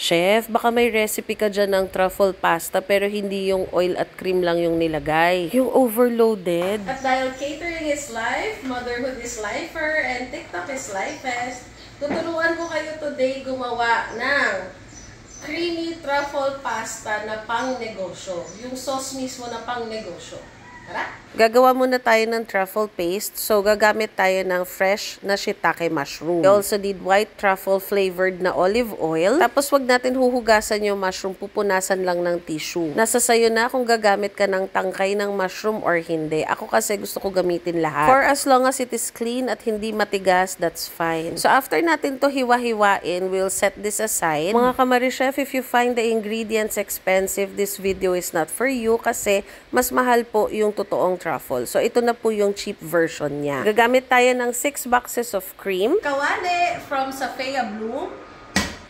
Chef, baka may recipe ka dyan ng truffle pasta pero hindi yung oil at cream lang yung nilagay. Yung overloaded. At dahil catering is life, motherhood is lifer, and TikTok is lifest, tuturuan ko kayo today gumawa ng creamy truffle pasta na pang-negosyo. Yung sauce mismo na pang-negosyo. Tara! Gagawa muna tayo ng truffle paste. So, gagamit tayo ng fresh na shiitake mushroom. We also need white truffle flavored na olive oil. Tapos, wag natin huhugasan yung mushroom. Pupunasan lang ng tissue. Nasa sayo na kung gagamit ka ng tangkay ng mushroom or hindi. Ako kasi gusto ko gamitin lahat. For as long as it is clean at hindi matigas, that's fine. So, after natin to hiwa-hiwain, we'll set this aside. Mga kamari-chef, if you find the ingredients expensive, this video is not for you kasi mas mahal po yung totoong truffle. So, ito na po yung cheap version niya. Gagamit tayo ng 6 boxes of cream. Kawali from Safea Bloom.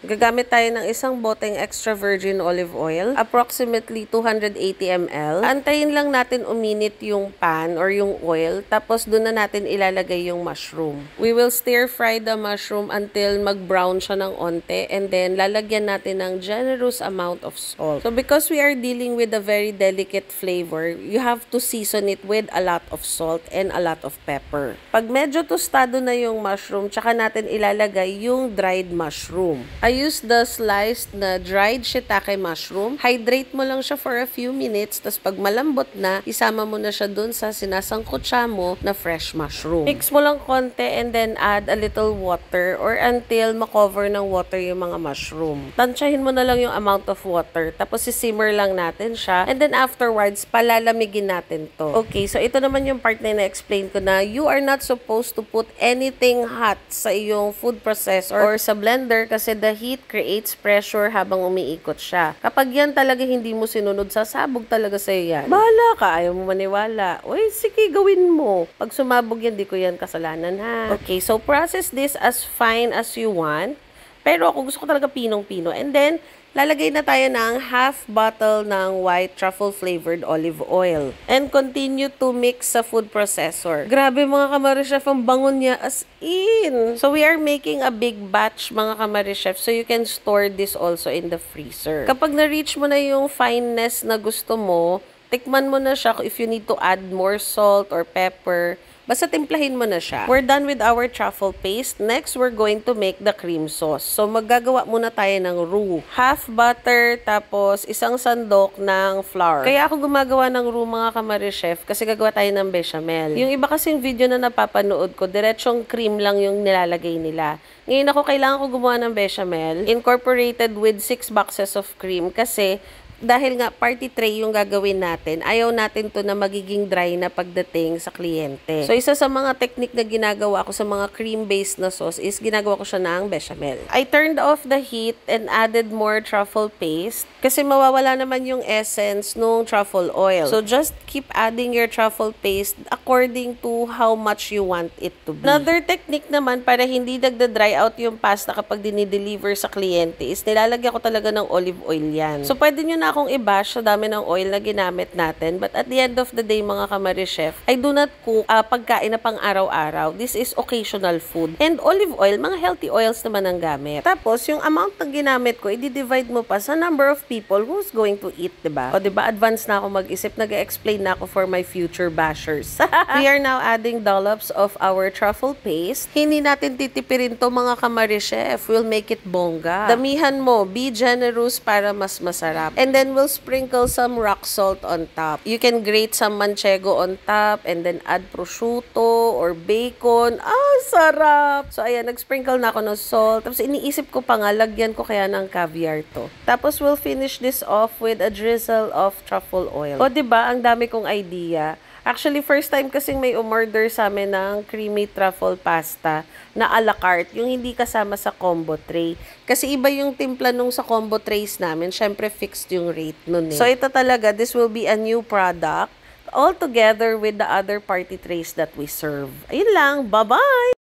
Gagamit tayo ng isang boteng extra virgin olive oil, approximately 280 ml. Antayin lang natin uminit yung pan or yung oil, tapos doon na natin ilalagay yung mushroom. We will stir fry the mushroom until mag-brown siya ng onte, and then lalagyan natin ng generous amount of salt. So because we are dealing with a very delicate flavor, you have to season it with a lot of salt and a lot of pepper. Pag medyo tostado na yung mushroom, tsaka natin ilalagay yung dried mushroom. I use the sliced na dried shiitake mushroom. Hydrate mo lang siya for a few minutes, tapos pag malambot na, isama mo na siya dun sa sinasangkutsa mo na fresh mushroom. Mix mo lang konti and then add a little water or until makover ng water yung mga mushroom. Tansyahin mo na lang yung amount of water, tapos simmer lang natin siya, and then afterwards, palalamigin natin to. Okay, so ito naman yung part na na-explain ko na you are not supposed to put anything hot sa iyong food processor or sa blender kasi the heat creates pressure habang umiikot siya. Kapag yan talaga hindi mo sinunod, sasabog talaga sa'yo yan. Bahala ka, ayaw mo maniwala. Uy, sige, gawin mo. Pag sumabog yan, di ko yan kasalanan, ha? Okay, so process this as fine as you want. Pero ako gusto ko talaga pinong-pino. And then, lalagay na tayo ng half bottle ng white truffle flavored olive oil. And continue to mix sa food processor. Grabe mga kamari-chef, ang bangon niya as in. So we are making a big batch mga kamari-chef, so you can store this also in the freezer. Kapag na-reach mo na yung fineness na gusto mo, tikman mo na siya if you need to add more salt or pepper. Basta timplahin mo na siya. We're done with our truffle paste. Next, we're going to make the cream sauce. So, maggagawa muna tayo ng roux. Half butter, tapos isang sandok ng flour. Kaya ako gumagawa ng roux mga kamari-chef kasi gagawa tayo ng bechamel. Yung iba kasing video na napapanood ko, diretsong cream lang yung nilalagay nila. Ngayon ako, kailangan ko gumawa ng bechamel incorporated with 6 boxes of cream kasi dahil nga party tray yung gagawin natin, ayaw natin to na magiging dry na pagdating sa kliyente. So, isa sa mga technique na ginagawa ko sa mga cream-based na sauce is ginagawa ko siya ng bechamel. I turned off the heat and added more truffle paste kasi mawawala naman yung essence nung truffle oil. So, just keep adding your truffle paste according to how much you want it to be. Another technique naman para hindi nagda-dry out yung pasta kapag dinideliver sa kliyente is nilalagyan ko talaga ng olive oil yan. So, pwede nyo na akong i-bash sa dami ng oil na ginamit natin. But at the end of the day, mga kamari-chef, I do not cook pagkain na pang araw-araw. This is occasional food. And olive oil, mga healthy oils naman ang gamit. Tapos, yung amount na ginamit ko, i-divide mo pa sa number of people who's going to eat, diba? O diba, advance na ako mag-isip, nag-explain na ako for my future bashers. We are now adding dollops of our truffle paste. Hindi natin titipirin to, mga kamari-chef. We'll make it bongga. Damihan mo, be generous para mas masarap. And then, we'll sprinkle some rock salt on top. You can grate some manchego on top and then add prosciutto or bacon. Ah, sarap! So, ayan, nag-sprinkle na ako ng salt. Tapos, iniisip ko pa nga, lagyan ko kaya ng caviar to. Tapos, we'll finish this off with a drizzle of truffle oil. O, diba? Ang dami kong idea. Actually, first time kasing may umorder sa amin ng creamy truffle pasta na a la carte, yung hindi kasama sa combo tray. Kasi iba yung timpla nung sa combo trays namin, syempre fixed yung rate nun eh. So ito talaga, this will be a new product all together with the other party trays that we serve. Ayun lang, bye-bye!